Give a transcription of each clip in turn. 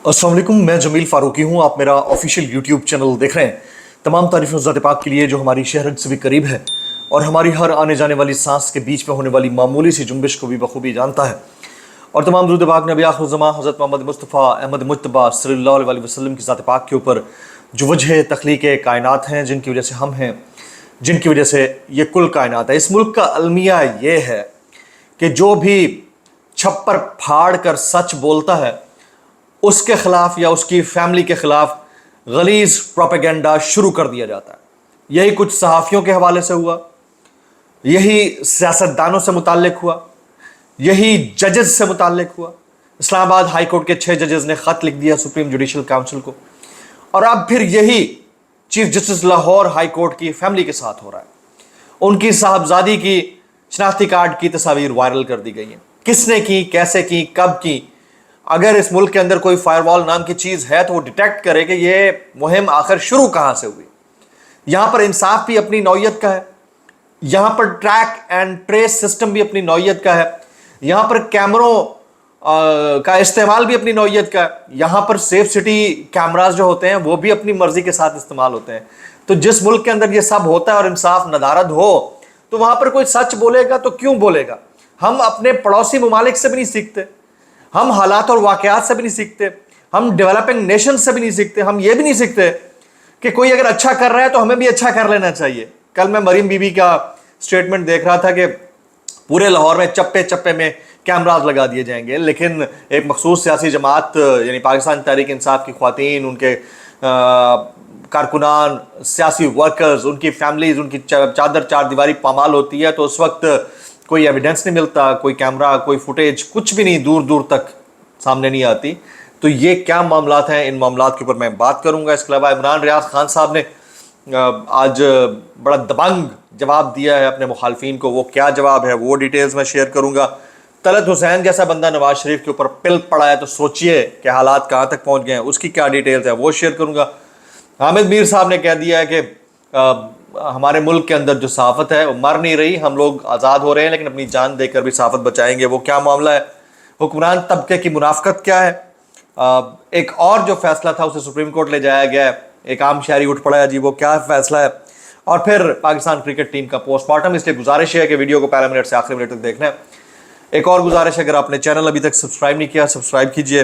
अस्सलाम वालेकुम, मैं जमील फारूकी हूँ। आप मेरा ऑफिशियल यूट्यूब चैनल देख रहे हैं। तमाम तारीफ़ ज़ात पाक के लिए जो हमारी शहरत से भी करीब है और हमारी हर आने जाने वाली सांस के बीच में होने वाली मामूली सी जुम्बिश को भी बखूबी जानता है। और तमाम दुरूद पाक नबी आखिर ज़मां हज़रत मोहम्मद मुस्तफ़ा अहमद मुज्तबा सल्लल्लाहु अलैहि वसल्लम की ज़ात पाक के ऊपर जो वजह तख्लीक़ कायनात हैं, जिनकी वजह से हम हैं, जिनकी वजह से ये कुल कायनात है। इस मुल्क का अलमिया ये है कि जो भी छप्पर फाड़ कर सच बोलता है उसके खिलाफ या उसकी फैमिली के खिलाफ गलीज प्रोपेगेंडा शुरू कर दिया जाता है। यही कुछ सहाफ़ियों के हवाले से हुआ, यही सियासतदानों से मुताल्लिक हुआ, यही जजेस से मुताल्लिक हुआ। इस्लामाबाद हाई कोर्ट के 6 जजेस ने ख़त लिख दिया सुप्रीम जुडिशल काउंसिल को, और अब फिर यही chief justice Lahore high court की फैमिली के साथ हो रहा है। उनकी साहबजादी की शनाख्ती कार्ड की तस्वीर वायरल कर दी गई है। किसने की, कैसे की, कब की? अगर इस मुल्क के अंदर कोई फायरवॉल नाम की चीज़ है तो वो डिटेक्ट करे कि ये मुहिम आखिर शुरू कहाँ से हुई। यहाँ पर इंसाफ भी अपनी नौयत का है, यहाँ पर ट्रैक एंड ट्रेस सिस्टम भी अपनी नौयत का है, यहाँ पर कैमरों का इस्तेमाल भी अपनी नौयत का है, यहाँ पर सेफ सिटी कैमराज जो होते हैं वो भी अपनी मर्जी के साथ इस्तेमाल होते हैं। तो जिस मुल्क के अंदर ये सब होता है और इंसाफ नदारद हो तो वहाँ पर कोई सच बोलेगा तो क्यों बोलेगा? हम अपने पड़ोसी ममालिक से भी नहीं सीखते, हम हालात और वाक़यात से भी नहीं सीखते, हम डेवलपिंग नेशन से भी नहीं सीखते, हम ये भी नहीं सीखते कि कोई अगर अच्छा कर रहा है तो हमें भी अच्छा कर लेना चाहिए। कल मैं मरीम बीबी का स्टेटमेंट देख रहा था कि पूरे लाहौर में चप्पे चप्पे में कैमराज लगा दिए जाएंगे, लेकिन एक मखसूस सियासी जमात यानी पाकिस्तान तहरीक इंसाफ की ख्वातीन, उनके कारकुनान, सियासी वर्कर्स, उनकी फैमिलीज, उनकी चादर चार दीवारी पामाल होती है तो उस वक्त कोई एविडेंस नहीं मिलता, कोई कैमरा, कोई फुटेज, कुछ भी नहीं, दूर दूर तक सामने नहीं आती। तो ये क्या मामलात हैं, इन मामलात के ऊपर मैं बात करूंगा। इसके अलावा इमरान रियाज खान साहब ने आज बड़ा दबंग जवाब दिया है अपने मुखालफिन को। वो क्या जवाब है वो डिटेल्स मैं शेयर करूंगा। तलत हुसैन जैसा बंदा नवाज शरीफ के ऊपर पिल पड़ा है तो सोचिए कि हालात कहाँ तक पहुँच गए हैं, उसकी क्या डिटेल्स है वो शेयर करूँगा। हामिद मीर साहब ने कह दिया है कि हमारे मुल्क के अंदर जो सहाफ़त है वो मर नहीं रही, हम लोग आज़ाद हो रहे हैं लेकिन अपनी जान देकर भी सहाफ़त बचाएंगे। वो क्या मामला है? हुक्मरान तबके की मुनाफ़कत क्या है? एक और जो फैसला था उसे सुप्रीम कोर्ट ले जाया गया है, एक आम शहरी उठ पड़ा है जी, वो क्या फैसला है? और फिर पाकिस्तान क्रिकेट टीम का पोस्टमार्टम। इसलिए गुजारिश है कि वीडियो को पहले मिनट से आखिरी मिनट तक देखना है। एक और गुजारिश है, अगर आपने चैनल अभी तक सब्सक्राइब नहीं किया सब्सक्राइब कीजिए,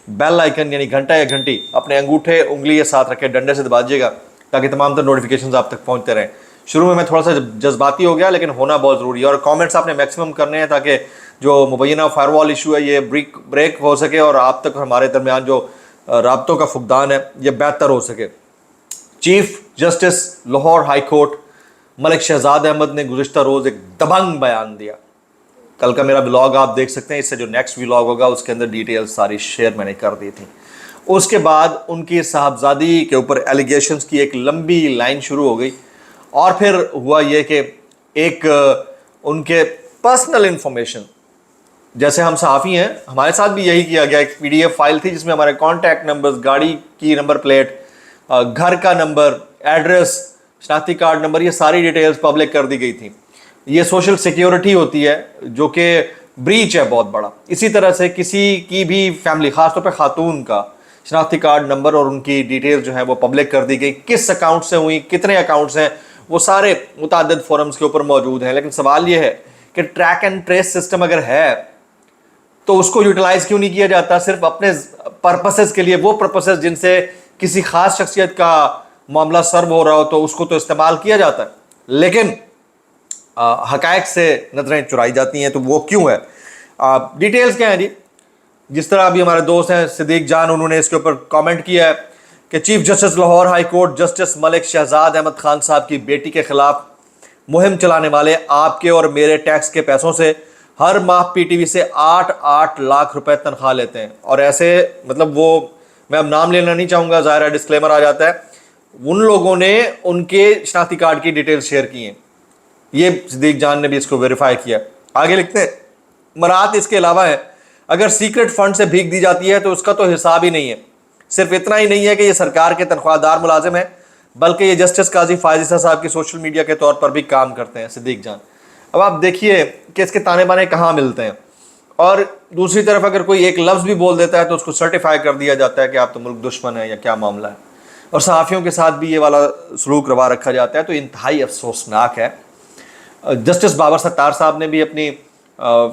बेल आइकन यानी घंटा या घंटी अपने अंगूठे उंगली के साथ रखे डंडे से दबा दीजिएगा ताकि तमाम तर नोटिफिकेशंस आप तक पहुंचते रहें। शुरू में मैं थोड़ा सा जज्बाती हो गया लेकिन होना बहुत ज़रूरी है, और कमेंट्स आपने मैक्सिमम करने हैं ताकि जो मुबैना फायरवॉल इशू है ये ब्रेक हो सके और आप तक हमारे दरमियान जो राब्तों का फुकदान है ये बेहतर हो सके। Chief justice Lahore high court Malik Shahzad Ahmad ने गुज़िश्ता रोज़ एक दबंग बयान दिया। कल का मेरा व्लॉग आप देख सकते हैं, इससे जो नेक्स्ट व्लॉग होगा उसके अंदर डिटेल्स सारी शेयर मैंने कर दी थी। उसके बाद उनकी साहबजादी के ऊपर एलिगेशंस की एक लंबी लाइन शुरू हो गई, और फिर हुआ ये कि एक उनके पर्सनल इंफॉर्मेशन, जैसे हम सहाफ़ी हैं हमारे साथ भी यही किया गया। एक PDF फाइल थी जिसमें हमारे कॉन्टैक्ट नंबर्स, गाड़ी की नंबर प्लेट, घर का नंबर, एड्रेस, शनाख्ती कार्ड नंबर, ये सारी डिटेल्स पब्लिक कर दी गई थी। ये सोशल सिक्योरिटी होती है जो कि ब्रीच है बहुत बड़ा। इसी तरह से किसी की भी फैमिली, ख़ासतौर पर ख़ातून का शनाख्ती कार्ड नंबर और उनकी डिटेल्स जो है वो पब्लिक कर दी गई। किस अकाउंट से हुई, कितने अकाउंट्स हैं, वो सारे मुतादिद फोरम्स के ऊपर मौजूद हैं। लेकिन सवाल ये है कि ट्रैक एंड ट्रेस सिस्टम अगर है तो उसको यूटिलाइज क्यों नहीं किया जाता सिर्फ अपने पर्पसेस के लिए? वो पर्पसेस जिनसे किसी खास शख्सियत का मामला सर्व हो रहा हो तो उसको तो इस्तेमाल किया जाता है, लेकिन हकायक से नजरें चुराई जाती हैं। तो वो क्यों है? डिटेल्स क्या है जी? जिस तरह अभी हमारे दोस्त हैं सिद्दीक जान, उन्होंने इसके ऊपर कमेंट किया है कि chief justice Lahore high court justice Malik Shahzad Ahmad Khan साहब की बेटी के खिलाफ मुहिम चलाने वाले आपके और मेरे टैक्स के पैसों से हर माह PTV से 8-8 लाख रुपए तनख्वाह लेते हैं। और ऐसे मतलब वो, मैं अब नाम लेना नहीं चाहूँगा, ज़ाहिर है डिस्क्लेमर आ जाता है, उन लोगों ने उनके शनाख्ती कार्ड की डिटेल शेयर की हैं। ये सिद्दीक जान ने भी इसको वेरीफाई किया। आगे लिखते हैं, मरात इसके अलावा है, अगर सीक्रेट फंड से भीख दी जाती है तो उसका तो हिसाब ही नहीं है। सिर्फ इतना ही नहीं है कि ये सरकार के तनख्वाहदार मुलाजिम है, बल्कि ये जस्टिस काजी फायज़ साहब की सोशल मीडिया के तौर पर भी काम करते हैं। सिद्दीक जान, अब आप देखिए कि इसके ताने बाने कहाँ मिलते हैं। اور دوسری طرف اگر کوئی ایک لفظ بھی بول دیتا ہے تو اس کو سرٹیفائی کر دیا جاتا ہے کہ آپ تو ملک دشمن ہیں یا کیا معاملہ ہے. اور صحافیوں کے ساتھ بھی یہ والا سلوک روا رکھا جاتا ہے, تو انتہائی افسوسناک ہے. جسٹس بابر ستار صاحب نے بھی اپنی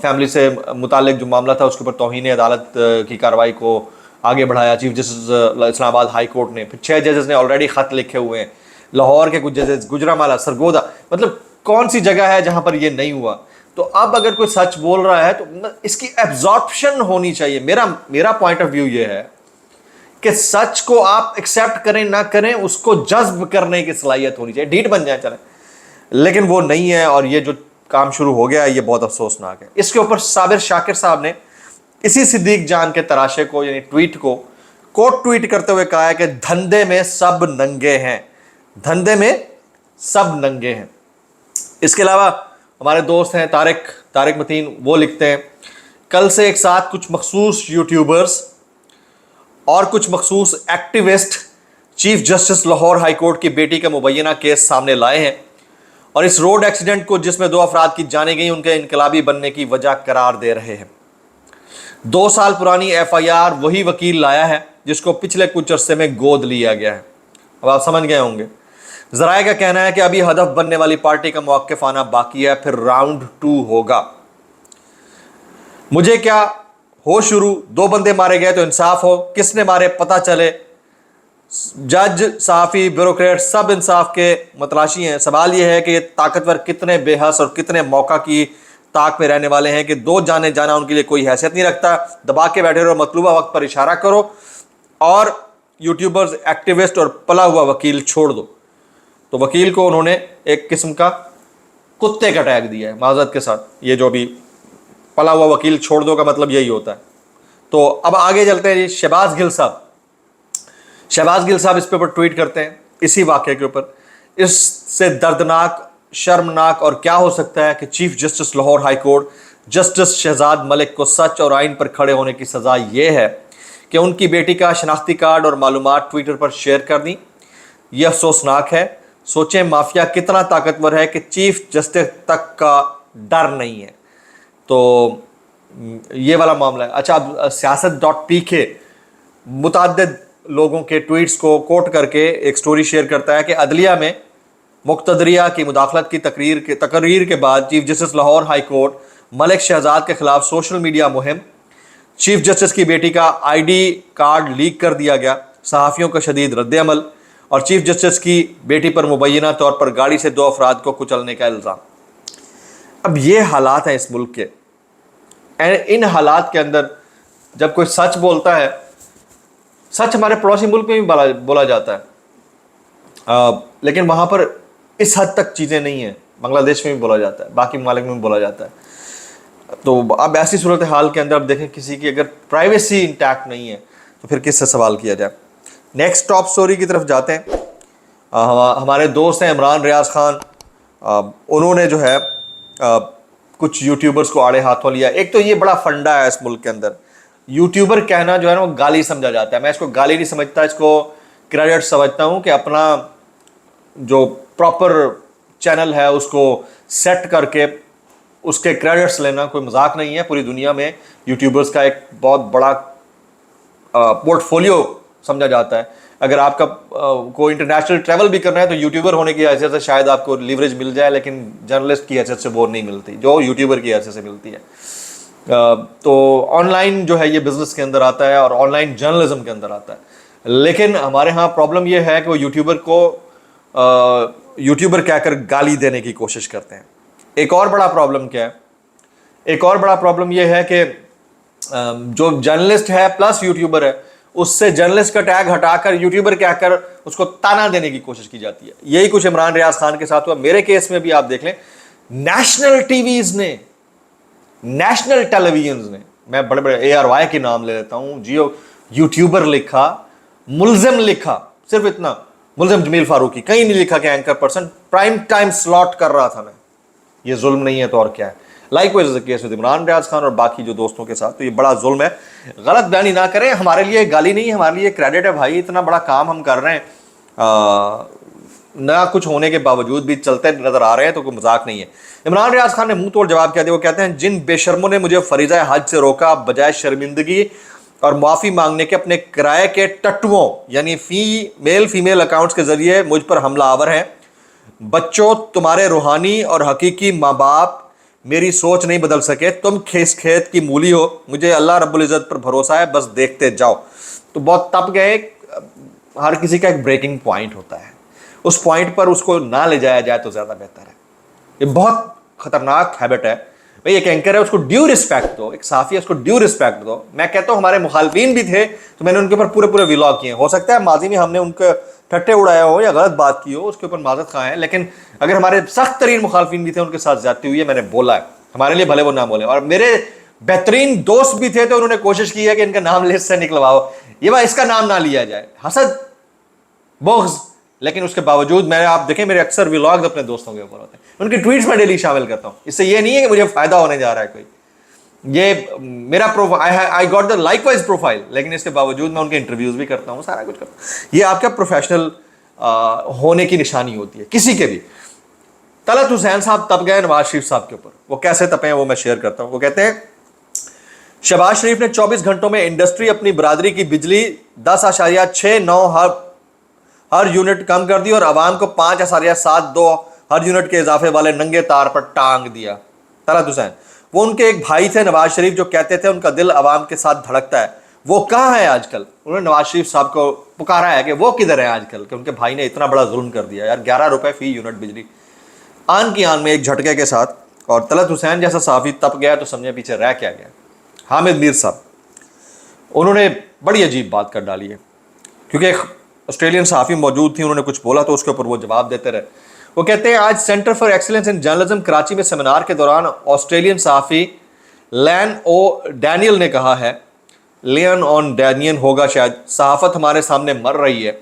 فیملی سے متعلق جو معاملہ تھا اس کے اوپر توہین عدالت کی کارروائی کو آگے بڑھایا. چیف جسٹس اسلام آباد ہائی کورٹ نے, پھر 6 ججز نے آلریڈی خط لکھے ہوئے ہیں. لاہور کے کچھ ججز, گجرانوالہ, سرگودا, مطلب کون سی جگہ ہے جہاں پر یہ نہیں ہوا. تو اب اگر کوئی سچ بول رہا ہے تو اس کی ایبزارپشن ہونی چاہیے. میرا پوائنٹ آف ویو یہ ہے کہ سچ کو آپ ایکسیپٹ کریں نہ کریں, اس کو جذب کرنے کی صلاحیت ہونی چاہیے. ڈھیٹ بن جائیں چلیں, لیکن وہ نہیں ہے. اور یہ جو کام شروع ہو گیا ہے یہ بہت افسوسناک ہے. اس کے اوپر صابر شاکر صاحب نے اسی صدیق جان کے تراشے کو یعنی ٹویٹ کو کوٹ ٹویٹ کرتے ہوئے کہا ہے کہ دھندے میں سب ننگے ہیں, دھندے میں سب ننگے ہیں. اس کے علاوہ ہمارے دوست ہیں طارق متین, وہ لکھتے ہیں کل سے ایک ساتھ کچھ مخصوص یوٹیوبرز اور کچھ مخصوص activist chief justice Lahore high court کی بیٹی کا مبینہ کیس سامنے لائے ہیں اور اس روڈ ایکسیڈنٹ کو جس میں 2 افراد کی جانیں گئیں ان کے انقلابی بننے کی وجہ قرار دے رہے ہیں. 2 سال پرانی FIR وہی وکیل لایا ہے جس کو پچھلے کچھ عرصے میں گود لیا گیا ہے. اب آپ سمجھ گئے ہوں گے. ذرائع کا کہنا ہے کہ ابھی ہدف بننے والی پارٹی کا موقف آنا باقی ہے, پھر راؤنڈ 2 ہوگا. مجھے کیا ہو شروع, 2 بندے مارے گئے تو انصاف ہو, کس نے مارے پتہ چلے. جج, صحافی, بیوروکریٹ سب انصاف کے متلاشی ہیں. سوال یہ ہے کہ یہ طاقتور کتنے بے حس اور کتنے موقع کی طاق میں رہنے والے ہیں کہ 2 جانے جانا ان کے لیے کوئی حیثیت نہیں رکھتا. دبا کے بیٹھے رہو, مطلوبہ وقت پر اشارہ کرو اور یوٹیوبرز, ایکٹیوسٹ اور پلا ہوا وکیل چھوڑ دو. تو وکیل کو انہوں نے ایک قسم کا کتے کا ٹیگ دیا ہے معذرت کے ساتھ. یہ جو بھی پلا ہوا وکیل چھوڑ دو کا مطلب یہی ہوتا ہے. تو اب آگے چلتے ہیں. شہباز گل صاحب اس پہ اوپر ٹویٹ کرتے ہیں اسی واقعے کے اوپر. اس سے دردناک, شرمناک اور کیا ہو سکتا ہے کہ chief justice Lahore high court justice Shahzad Malik کو سچ اور آئین پر کھڑے ہونے کی سزا یہ ہے کہ ان کی بیٹی کا شناختی کارڈ اور معلومات ٹویٹر پر شیئر کر دیں. یہ افسوسناک ہے. سوچیں مافیا کتنا طاقتور ہے کہ چیف جسٹس تک کا ڈر نہیں ہے. تو یہ والا معاملہ ہے. اچھا, اب سیاست.pk متعدد لوگوں کے ٹویٹس کو کوٹ کر کے ایک سٹوری شیئر کرتا ہے کہ عدلیہ میں مقتدریہ کی مداخلت کی تقریر کے بعد chief justice Lahore high court Malik Shahzad کے خلاف سوشل میڈیا مہم. چیف جسٹس کی بیٹی کا ID کارڈ لیک کر دیا گیا. صحافیوں کا شدید رد عمل اور چیف جسٹس کی بیٹی پر مبینہ طور پر گاڑی سے 2 افراد کو کچلنے کا الزام. اب یہ حالات ہیں اس ملک کے. ان حالات کے اندر جب کوئی سچ بولتا ہے, سچ ہمارے پڑوسی ملک میں بھی بولا جاتا ہے, لیکن وہاں پر اس حد تک چیزیں نہیں ہیں. بنگلہ دیش میں بھی بولا جاتا ہے, باقی ممالک میں بھی بولا جاتا ہے. تو اب ایسی صورتحال کے اندر اب دیکھیں کسی کی اگر پرائیویسی انٹیکٹ نہیں ہے تو پھر کس سے سوال کیا جائے. نیکسٹ ٹاپ سٹوری کی طرف جاتے ہیں. ہمارے دوست ہیں عمران ریاض خان, انہوں نے جو ہے کچھ یوٹیوبرز کو آڑے ہاتھوں لیا. ایک تو یہ بڑا فنڈا ہے اس ملک کے اندر, یوٹیوبر کہنا جو ہے نا وہ گالی سمجھا جاتا ہے. میں اس کو گالی نہیں سمجھتا, اس کو کریڈٹ سمجھتا ہوں کہ اپنا جو پراپر چینل ہے اس کو سیٹ کر کے اس کے کریڈٹس لینا کوئی مذاق نہیں ہے. پوری دنیا میں یوٹیوبرز کا ایک بہت بڑا پورٹ فولیو سمجھا جاتا ہے. اگر آپ کا کوئی انٹرنیشنل ٹریول بھی کرنا ہے تو یوٹیوبر ہونے کی حیثیت سے شاید آپ کو لیوریج مل جائے, لیکن جرنلسٹ کی حیثیت سے وہ نہیں ملتی جو یوٹیوبر کی حیثیت سے ملتی ہے. تو آن لائن جو ہے یہ بزنس کے اندر آتا ہے اور آن لائن جرنلزم کے اندر آتا ہے. لیکن ہمارے ہاں پرابلم یہ ہے کہ وہ یوٹیوبر کو یوٹیوبر کہہ کر گالی دینے کی کوشش کرتے ہیں. ایک اور بڑا پرابلم کیا ہے, ایک اور بڑا پرابلم یہ ہے کہ جو جرنلسٹ ہے پلس یوٹیوبر ہے اس سے جرنلسٹ کا ٹیگ ہٹا کر یوٹیوبر کہہ کر اس کو تانا دینے کی کوشش کی جاتی ہے. یہی کچھ عمران ریاض خان کے ساتھ ہوا. میرے کیس میں بھی آپ دیکھ لیں, نیشنل ٹی ویز نے, نیشنل ٹیلی ویژنز نے, میں بڑے بڑے ARY کے نام لے لیتا ہوں, جیو یوٹیوبر لکھا, ملزم لکھا, صرف اتنا, ملزم جمیل فاروقی, کہیں نہیں لکھا کہ anchor person prime time slot کر رہا تھا میں. یہ ظلم نہیں ہے تو اور کیا ہے. Likewise case with Imran Riaz Khan اور باقی جو دوستوں کے ساتھ, تو یہ بڑا ظلم ہے. غلط بیانی نہ کریں, ہمارے لیے گالی نہیں, ہمارے لیے کریڈٹ ہے بھائی, اتنا بڑا کام ہم کر رہے ہیں. ना कुछ होने के बावजूद भी चलते नजर आ रहे हैं, तो कोई मजाक नहीं है। इमरान रियाज खान ने मुंह तोड़ जवाब क्या दिया, वो कहते हैं जिन बेशर्मों ने मुझे फरीजा हज से रोका बजाय शर्मिंदगी और माफी मांगने के अपने किराए के टट्टुओं यानी फीमेल अकाउंट्स के जरिए मुझ पर हमलावर हैं। बच्चों, तुम्हारे रूहानी और हकीकी माँ बाप मेरी सोच नहीं बदल सके, तुम खेस खेत की मूली हो, मुझे अल्लाह रब्बुल इज़्ज़त पर भरोसा है, बस देखते जाओ। तो बहुत तप गए। हर किसी का एक ब्रेकिंग पॉइंट होता है, उस पॉइंट पर उसको ना ले जाया जाए तो ज़्यादा बेहतर है। ये बहुत खतरनाक हैबिट है भाई। एक एंकर है, उसको ड्यू रिस्पेक्ट दो, एक साफ़ी है, उसको ड्यू रिस्पेक्ट दो। मैं कहता हूँ हमारे मुखालफिन भी थे तो मैंने उनके ऊपर पूरे पूरे व्लॉग किए। हो सकता है माजी में हमने उनके ठट्टे उड़ाया हो या गलत बात की हो, उसके ऊपर माजरत खाएं है, लेकिन अगर हमारे सख्त तरीन मुखालफिन भी थे, उनके साथ ज्यादती हुई है, मैंने बोला है, हमारे लिए भले वो ना बोले। और मेरे बेहतरीन दोस्त भी थे तो उन्होंने कोशिश की है कि इनका नाम लिस्ट से निकलवाओ, ये भाई इसका नाम ना लिया जाए, हसद बोग्स। लेकिन उसके बावजूद मैंने, आप देखें मेरे अक्सर व्लॉग्स अपने दोस्तों के ऊपर होते हैं, उनकी ट्वीट्स में डेली शामिल करता हूँ। इससे ये नहीं है कि मुझे फायदा होने जा रहा है कोई, ये मेरा profile, I got the likewise profile, लेकिन इसके बावजूद मैं उनके इंटरव्यूज भी करता हूँ, सारा कुछ करता हूँ। ये आपका प्रोफेशनल होने की निशानी होती है किसी के भी। तलत हुसैन साहब तप गए नवाज शरीफ साहब के ऊपर, वो कैसे तपे हैं वो मैं शेयर करता हूँ। वो कहते हैं शहबाज शरीफ ने 24 घंटों में इंडस्ट्री अपनी बरादरी की बिजली 10.69 हर यूनिट कम कर दी और आवाम को 5.72 हर यूनिट के इजाफे वाले नंगे तार पर टांग दिया। तलत हुसैन, वो उनके एक भाई थे नवाज शरीफ जो कहते थे उनका दिल आवाम के साथ धड़कता है, वो कहाँ है आजकल। उन्होंने नवाज शरीफ साहब को पुकारा है कि वो किधर है आजकल, कि उनके भाई ने इतना बड़ा जुल्म कर दिया यार, 11 रुपए फी यूनिट बिजली आन की आन में एक झटके के साथ। और तलत हुसैन जैसा साफी तप गया तो समझे पीछे रह क्या गया। हामिद मीर साहब, उन्होंने बड़ी अजीब बात कर डाली है, क्योंकि एक ऑस्ट्रेलियन सहाफ़ी मौजूद थी, उन्होंने कुछ बोला तो उसके ऊपर वो जवाब देते रहे। वो कहते हैं आज centre for excellence in journalism Karachi में सेमिनार के दौरान ऑस्ट्रेलियन सहाफ़ी लैन ओ डैनियल ने कहा है, लियन ऑन डैनियल होगा शायद, सहाफ़त हमारे सामने मर रही है,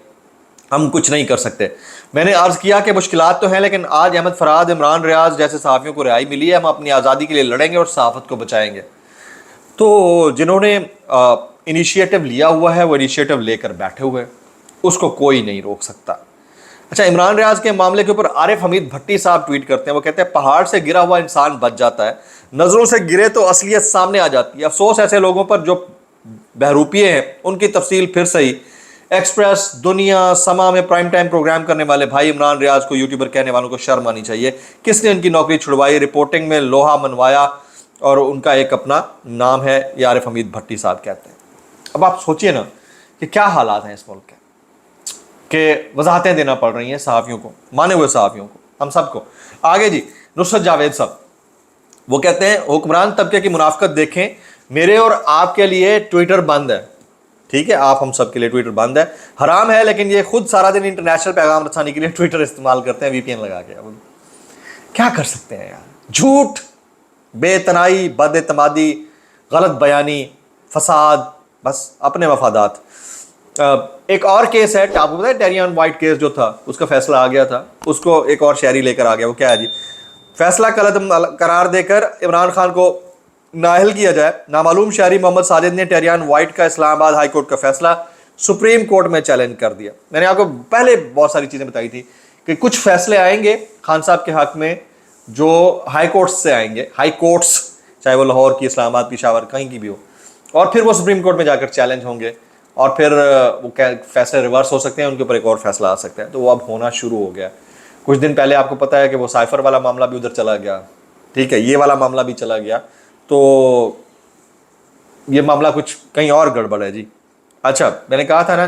हम कुछ नहीं कर सकते। मैंने अर्ज़ किया कि मुश्किलात तो हैं, लेकिन आज अहमद फराद, इमरान रियाज जैसे सहाफ़ियों को रिहाई मिली है, हम अपनी आज़ादी के लिए लड़ेंगे और सहाफ़त को बचाएंगे। तो जिन्होंने इनिशिएटिव लिया हुआ है वो इनिशिएटिव लेकर बैठे हुए, उसको कोई नहीं रोक सकता। अच्छा, इमरान रियाज के मामले के ऊपर आरिफ हमीद भट्टी साहब ट्वीट करते हैं। वो कहते हैं पहाड़ से गिरा हुआ इंसान बच जाता है, नज़रों से गिरे तो असलियत सामने आ जाती है। अफसोस ऐसे लोगों पर जो बहरूपिये हैं, उनकी तफसील फिर सही। एक्सप्रेस, दुनिया, समा में प्राइम टाइम प्रोग्राम करने वाले भाई इमरान रियाज को यूट्यूबर कहने वालों को शर्म आनी चाहिए। किसने उनकी नौकरी छुड़वाई, रिपोर्टिंग में लोहा मनवाया, और उनका एक अपना नाम है, ये आरिफ हमीद भट्टी साहब कहते हैं। अब आप सोचिए ना कि क्या हालात हैं इस मुल्क के वजाहतें देना पड़ रही हैं सहाफ़ियों को, माने हुए सहाफ़ियों को, हम सबको। आगे जी, नुसरत जावेद साहब, वो कहते हैं हुक्मरान तबके की मुनाफकत देखें, मेरे और आपके लिए ट्विटर बंद है, ठीक है, आप हम सब के लिए ट्विटर बंद है, हराम है, लेकिन ये खुद सारा दिन इंटरनेशनल पैगाम रसानी के लिए ट्विटर इस्तेमाल करते हैं VPN लगा के। अब क्या कर सकते हैं यार, झूठ, बेतनाई, बदएतमादी, गलत बयानी, फसाद, बस अपने मफादात। एक और केस है, आपको पता है टेरियन वाइट केस जो था, उसका फैसला आ गया था, उसको एक और शहरी लेकर आ गया। वो क्या है जी, फैसला कलअदम करार देकर इमरान खान को नाअहल किया जाए। नामालूम शहरी मोहम्मद साजिद ने टेरियन वाइट का इस्लामाबाद हाई कोर्ट का फैसला सुप्रीम कोर्ट में चैलेंज कर दिया। मैंने आपको पहले बहुत सारी चीज़ें बताई थी कि कुछ फैसले आएंगे खान साहब के हक में जो हाई कोर्ट्स से आएंगे, हाई कोर्ट्स, चाहे वो लाहौर की, इस्लामाबाद, पेशावर, कहीं की भी हो, और फिर वो सुप्रीम कोर्ट में जाकर चैलेंज होंगे, और फिर वो फैसले रिवर्स हो सकते हैं, उनके ऊपर एक और फैसला आ सकता है। तो वो अब होना शुरू हो गया। कुछ दिन पहले आपको पता है कि वो साइफर वाला मामला भी उधर चला गया, ठीक है, ये वाला मामला भी चला गया, तो ये मामला कुछ कहीं और गड़बड़ है जी। अच्छा, मैंने कहा था ना,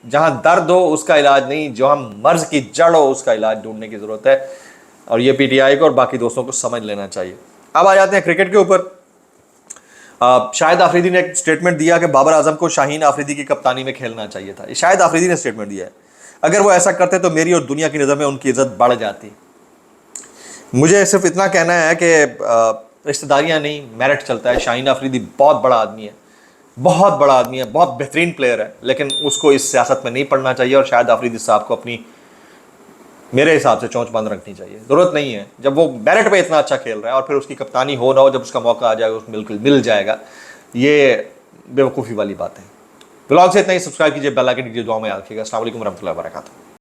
जहाँ दर्द हो उसका इलाज नहीं, जो हम मर्ज की जड़ हो उसका इलाज ढूंढने की ज़रूरत है, और ये PTI को और बाकी दोस्तों को समझ लेना चाहिए। अब आ जाते हैं क्रिकेट के ऊपर। शाहिद आफरीदी ने एक स्टेटमेंट दिया कि बाबर आजम को शाहीन आफरीदी की कप्तानी में खेलना चाहिए था। ये शाहिद आफरीदी ने स्टेटमेंट दिया है। अगर वो ऐसा करते तो मेरी और दुनिया की नज़र में उनकी इज्जत बढ़ जाती। मुझे सिर्फ इतना कहना है कि रिश्तेदारियाँ नहीं, मेरिट चलता है। शाहीन आफरीदी बहुत बड़ा आदमी है, बहुत बड़ा आदमी है, बहुत बेहतरीन प्लेयर है, लेकिन उसको इस सियासत में नहीं पड़ना चाहिए, और शाहिद आफरीदी साहब को अपनी, मेरे हिसाब से, चोंच बंद रखनी चाहिए। ज़रूरत नहीं है, जब वो मेरिट पे इतना अच्छा खेल रहा है और फिर उसकी कप्तानी हो ना हो, जब उसका मौका आ जाएगा उसको बिल्कुल मिल जाएगा। ये बेवकूफ़ी वाली बात है। ब्लॉग से इतना ही, सब्सक्राइब कीजिए, बेल आइकन कीजिए, दुआ में याद रखिएगा। अस्सलाम वालेकुम रहमतुल्लाहि व बरकातहू।